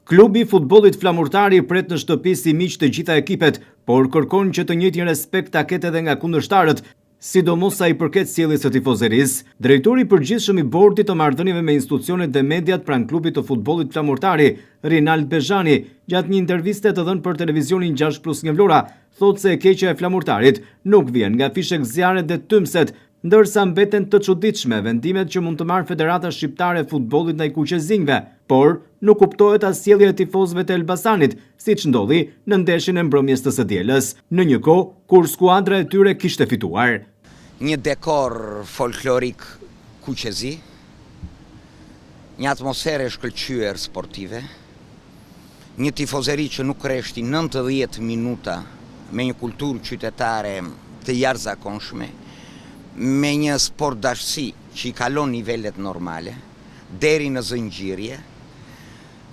Klubi i futbollit Flamurtari pret në shtëpi si miq të gjitha ekipet, por kërkon që të njëjtin respekt ta ketë edhe nga kundërshtarët, sidomos sa i përket sjelljes së tifozërisë. Drejtori i përgjithshëm i bordit të marrëdhënieve me institucionet dhe mediat pranë klubit të futbollit Flamurtari, Rinald Bezhani, gjatë një interviste të dhënë për televizionin 6+1 Vlora, thotë se e keqja e Flamurtarit nuk vjen nga fishek zjarret dhe tymset, ndërsa mbeten të çuditshme vendimet që mund të marrë Federata Shqiptare e Futbollit ndaj kuqezinjve, por nuk kuptohet as sjellja e tifozëve të Elbasanit, siç ndodhi në ndeshjen e mbrëmjes të së dielës, në një kohë kur skuadra e tyre kishte fituar. Një dekor folklorik kuqezi, një atmosferë e shkëlqyer sportive, një tifozëri që nuk rreshti 90 minuta me një kulturë qytetare të jashtëzakonshme, me një sport dashësi që i kalon nivelet normale, deri në zëngjirje,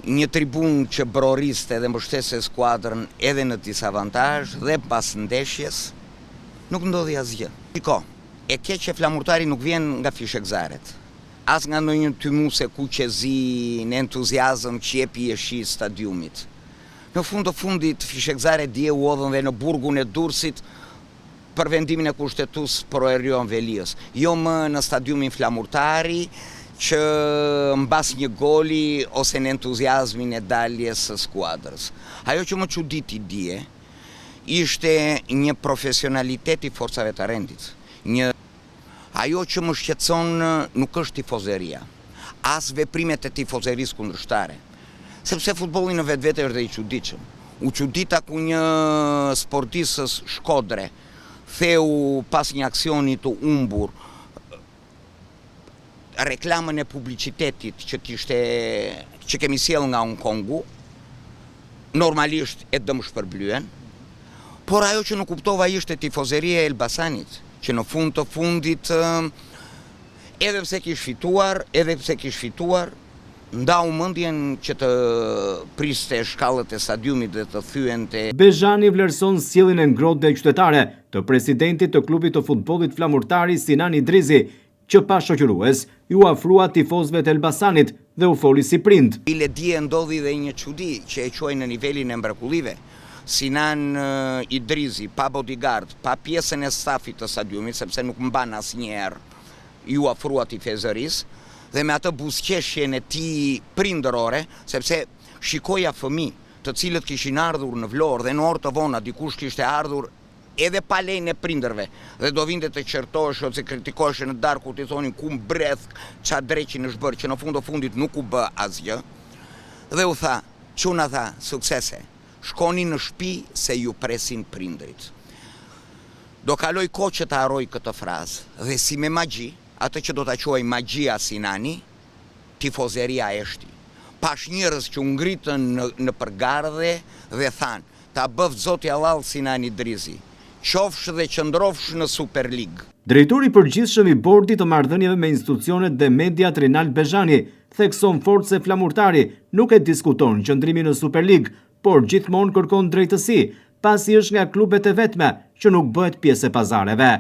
një tribun që broriste dhe mbështeste skuadrën edhe në disavantazh dhe pas ndeshjes, nuk ndodhi asgjë. Shiko, e keq e Flamurtari nuk vjen nga fishek zjarret, as nga ndonjë tymuse kuqezi, në entuziazëm që jepi jeshi stadiumit. Në fund të fundit fishek zjarret dje u hodhën dhe në burgun e Durrësit për vendimin e kushtetues Proerion Velios, jo më në stadiumin Flamurtari, që mbas një goli ose në entuziazmin e daljes së skuadrës. Ajo që më çuditi dje ishte një profesionalitet i forcave të rendit. Ajo që më shqetëson nuk është tifozeria, as veprimet e tifozerisë kundërshtare, sepse futbolli në vetvete është dhe i çuditshëm. U çudita ku një sportistës Shkodre theu pas një aksioni të humbur reklamën e publicitetit që kemi sjell nga Hong Kongu, normalisht e dëmshpërblyen, por ajo që nuk kuptova ishte tifozeria e Elbasanit, që në fund të fundit edhe pse kish fituar, ndau mendjen që të priste shkallët e stadiumit dhe të thyente. Bezhani vlerëson sjelljen e ngrohtë dhe qytetare të presidentit të klubit të futbollit Flamurtari Sinan Idrizi, që pa shoqërues ju afrua tifozëve të Elbasanit dhe u foli si prind. Bile dje ndodhi dhe një çudi që e quaj në nivelin e mrekullive. Sinan Idrizi, pa bodyguard, pa pjesën e stafit të stadiumit, sepse nuk mban asnjëherë, ju afrua tifozërisë, dhe me atë buzëqeshjen e tij prindërore, sepse shikoja fëmijë të cilët kishin ardhur në Vlorë dhe në orë të vona dikush kishte ardhur edhe pa lejen e prindërve dhe do vinte të qertohesh ose kritikohesh në darkë, t'i thonin ku mbreth, ç'a dreqin është bërë, që në fund të fundit nuk u bë asgjë. Dhe u tha, çuna tha, suksese, shkoni në shtëpi se ju presin prindrit. Do kaloj kohë që ta harroj këtë frazë dhe si me magji, atë që do ta quaj magjia Sinani, tifozeria eshti. Pash njerëz që u ngritën në përgardhe dhe thanë, ta bëft zoti Allah Sinan Idrizi, qofsh dhe qëndrofsh në Super League. Drejtori i përgjithshëm i bordit të marrëdhënieve me institucionet dhe mediat Rinald Bezhani thekson fort se Flamurtari nuk e diskuton qëndrimin në Super League, por gjithmonë kërkon drejtësi, pasi është nga klubet e vetme që nuk bëhet pjesë e pazareve.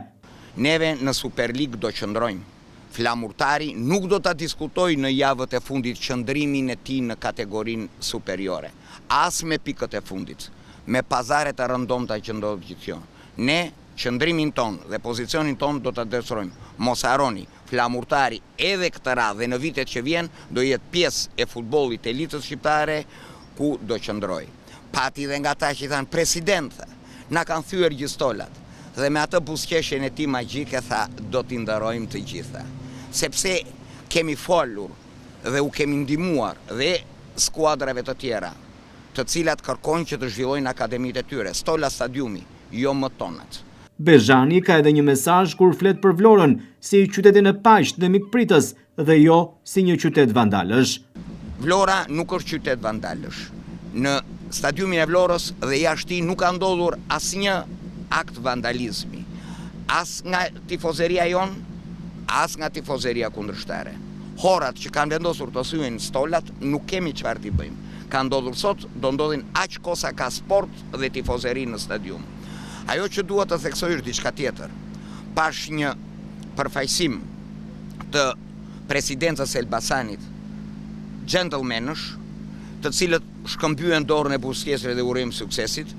Neve në Super League do qëndrojmë. Flamurtari nuk do ta diskutoj në javët e fundit qëndrimin e tij në kategorinë superiore, as me pikët e fundit, me pazaret e rëndomta që ndodh gjithë. Ne qëndrimin ton dhe pozicionin ton do ta demonstrojmë. Mos harroni, Flamurtari edhe këtë radhë dhe në vitet që vjen do jetë pjesë e futbollit të elitës shqiptare ku do qëndroj. Pati dhe nga ta që thanë president, na kanë thyer gjistolat. Dhe me atë buzëqeshjen e tij magjike tha, do t'i ndarojmë të gjitha. Sepse kemi folur dhe u kemi ndihmuar dhe skuadrave të tjera, të cilat kërkojnë që të zhvillojnë akademitë e tyre, stola stadiumi, jo më tonat. Bezhani ka edhe një mesazh kur flet për Vlorën si qytetin e paqët dhe mikpritës dhe jo si një qytet vandalësh. Vlora nuk është qytet vandalësh. Në stadiumin e Vlorës dhe jashtë tij nuk ka ndodhur asnjë akt vandalizmi, as nga tifozeria jon, as nga tifozeria kundërshtare. Horat që kanë vendosur të thyen stolat nuk kemi çfarë t'i bëjmë. Ka ndodhur sot, do ndodhin aq kosa ka sport dhe tifozeri në stadium. Ajo që dua të theksoj është diçka tjetër. Pash një përfaqësim të presidencës së Elbasanit, gentlemanësh, të cilët shkëmbyen dorën e Busquetsit dhe urojmë suksesit.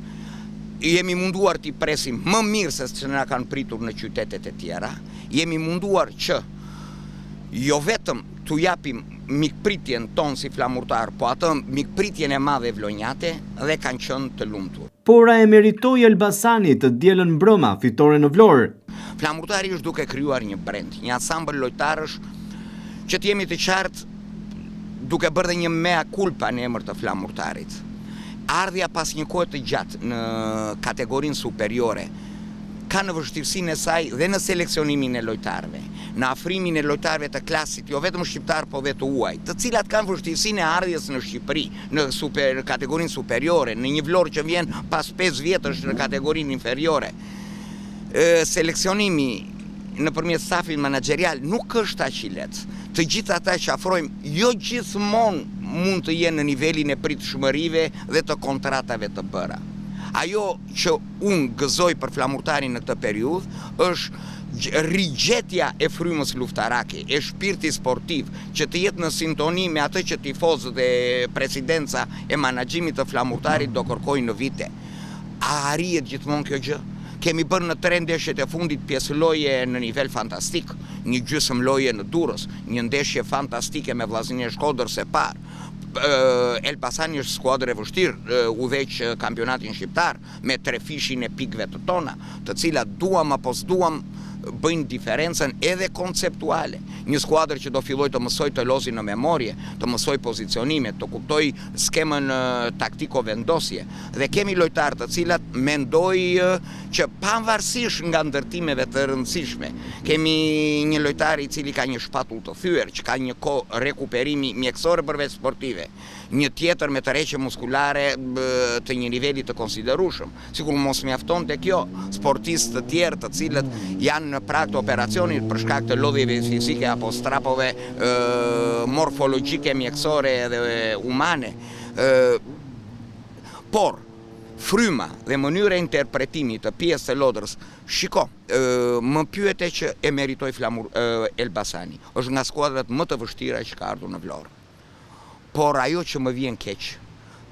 Jemi munduar t'i presim më mirë se që na kanë pritur në qytetet e tjera. Jemi munduar që jo vetëm t'u japim mikpritjen tonë si flamurtar, po atë mikpritjen e madhe vlonjate dhe kanë qenë të lumtur. Por a e meritoi Elbasani të dielën mbrëma fitore në Vlorë? Flamurtari është duke krijuar një brend, një ansambël lojtarësh që t'jemi të qartë duke bërë dhe një mea culpa në emër të flamurtarit. Ardhja pas një kohë të gjatë në kategorinë superiore ka në vështirësinë e saj dhe në seleksionimin e lojtarëve, në afrimin e lojtarëve të klasit, jo vetëm shqiptar po dhe të huaj, të cilat kanë vështirësinë e ardhjes në Shqipëri, në kategorinë superiore, në një Vlorë që vjen pas 5 vjetësh në kategorinë inferiore. Seleksionimi nëpërmjet stafit menaxherial nuk është aq i lehtë. Të gjithë ata që afrojmë jo gjithmonë mund të jenë në nivelin e pritshmërive dhe të kontratave të bëra. Ajo që unë gëzoj për flamurtarin në këtë periudhë është rigjetja e frymës luftarake, e shpirti sportiv, që të jetë në sintoni me atë që tifozët dhe presidenca e menaxhimit të flamurtarit do kërkojnë në vite. A arrihet gjithmonë kjo gjë? Kemi bërë në 3 ndeshjet e fundit pjesëloje në nivel fantastik, një gjysmë loje në Durrës, një ndeshje fantastike me Vllaznin e Shkodrës e parë. Elbasani është skuadër e vështirë, udhëheq kampionatin shqiptar me 3 fishin e pikëve të tona, të cilat duam apo s'duam bëjnë diferencën edhe konceptuale. Një skuadër që do filloj të mësoj të lozi në memorje, të mësoj pozicionime, të kuptoj skemën taktiko-vendosje. Dhe kemi lojtarë të cilat mendoj që pavarësisht nga ndërtimeve të rëndësishme, kemi një lojtar i cili ka një shpatull të thyer, që ka një kohë rekuperimi mjekësore përveç sportive, një tjetër me tërheqje muskulare të një niveli të konsiderueshëm. Sikur mos mjafton te kjo, sportistë të tjerë të cilët janë në prag të operacionit për shkak të lodhjeve fizike apo strapove morfologjike, mjekësore dhe humane. Por fryma dhe mënyra e interpretimit të pjesës të lodrës, shiko, më pyete që e meritoi Elbasani. Është nga skuadrat më të vështira që ka ardhur në Vlorë. Por ajo që më vjen keq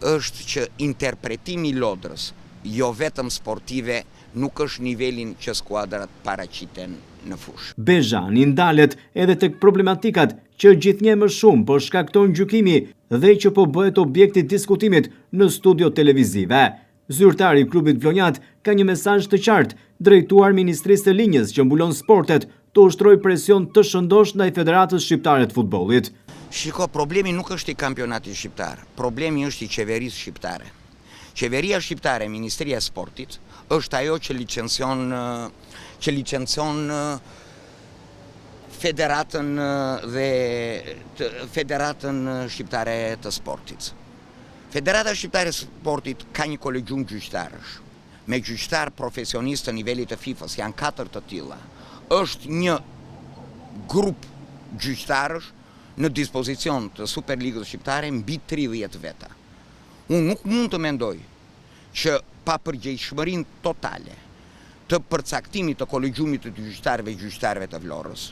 është që interpretimi i lodrës, jo vetëm sportive, nuk është nivelin që skuadrat paraqiten në fushë. Bezhani ndalet edhe tek problematikat që gjithnjë më shumë po shkakton gjykimi dhe që po bëhet objekti i diskutimit në studio televizive. Zyrtari i klubit vlonjat ka një mesazh të qartë drejtuar Ministrisë të Linjës që mbulon sportet të ushtrojë presion të shëndosh ndaj Federatës Shqiptare të Futbollit. Shiko, problemi nuk është i kampionatit shqiptar, problemi është i qeverisë shqiptare. Qeveria shqiptare, Ministria e Sportit, është ajo që licencion Federatën Shqiptare të Sportit. Federata Shqiptare të Sportit ka një kolegjum gjyqtarësh, me gjyqtar profesionistë të nivelit të FIFA-s, janë 4 të tilla. Është një grup gjyqtarësh në dispozicion të Superligës Shqiptare mbi 30 veta. Unë nuk mund të mendoj që pa përgjegjshmërinë totale të përcaktimit të kolegjumit të gjyqtarëve të Vlorës,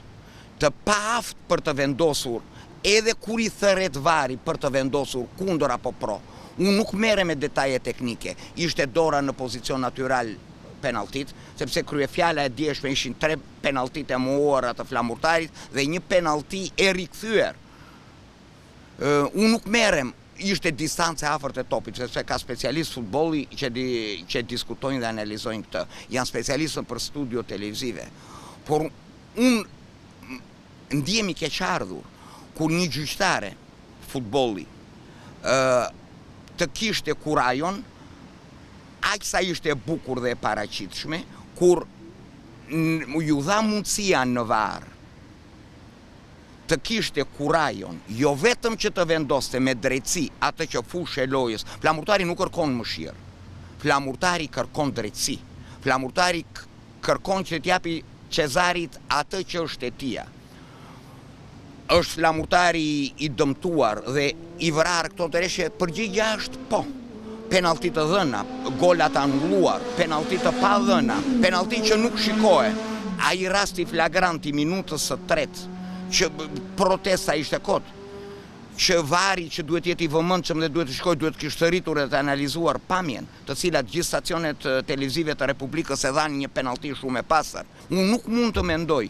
të paaft për të vendosur edhe kur i thërret vari për të vendosur kundër apo pro. Unë nuk merrem me detaje teknike, ishte dora në pozicion natyral penaltit, sepse kryefjala e djeshme ishin 3 penaltit e mohuara të flamurtarit dhe një penalti e rikthyer. Unë nuk merrem, ishte distancë afër të topit, sepse ka specialistë futbolli që diskutojnë dhe analizojnë këtë. Janë specialistë për studio televizive. Por unë ndjehemi keqardhur kur një gjyqtare futbolli të kishte kurajon, aq sa ishte bukur dhe e paraqitshme, kur ju dha mundësia në VAR të kishte kurajon, jo vetëm që të vendoste me drejtësi atë që fushë e lojës. Flamurtari nuk kërkon mëshirë, flamurtari kërkon drejtësi, flamurtari kërkon që t'japi Cezarit atë që është e tija. Është flamurtari i dëmtuar dhe i vrarë këto të reshje, përgjigja është po. Penalti të dhëna, golat anulluar, penalti të pa dhëna, penalti që nuk shikohe, ai rasti flagranti minutës së tretë, që protesta ishte kot, që vari që duhet jeti i vëmendshëm dhe duhet të shkojë, duhet kishte rritur dhe të analizuar pamjen, të cilat gjithë stacionet televizive të Republikës e dhanë një penallti shumë e pastër. Unë nuk mund të mendoj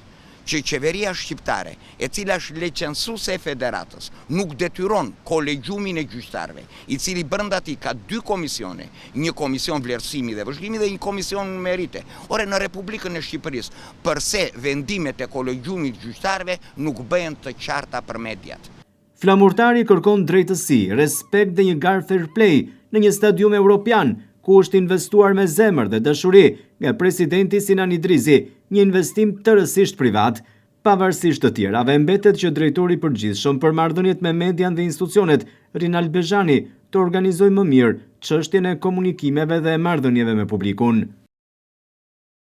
që qeveria shqiptare, e cila është licencuese e federatës, nuk detyron kolegjumin e gjyqtarëve, i cili brenda tij ka 2 komisione, një komision vlerësimi dhe vëzhgimi dhe një komision merite. Ore, në Republikën e Shqipërisë, përse vendimet e kolegjumit gjyqtarëve nuk bëhen të qarta për mediat? Flamurtari kërkon drejtësi, respekt dhe një gar fair play në një stadium evropian, ku është investuar me zemër dhe dashuri nga presidenti Sinan Idrizi, një investim tërësisht privat. Pavarësisht të tjerave, mbetet që drejtori i përgjithshëm për marrëdhëniet me median dhe institucionet, Rinald Bezhani, të organizojë më mirë çështjen e komunikimeve dhe marrëdhënieve me publikun.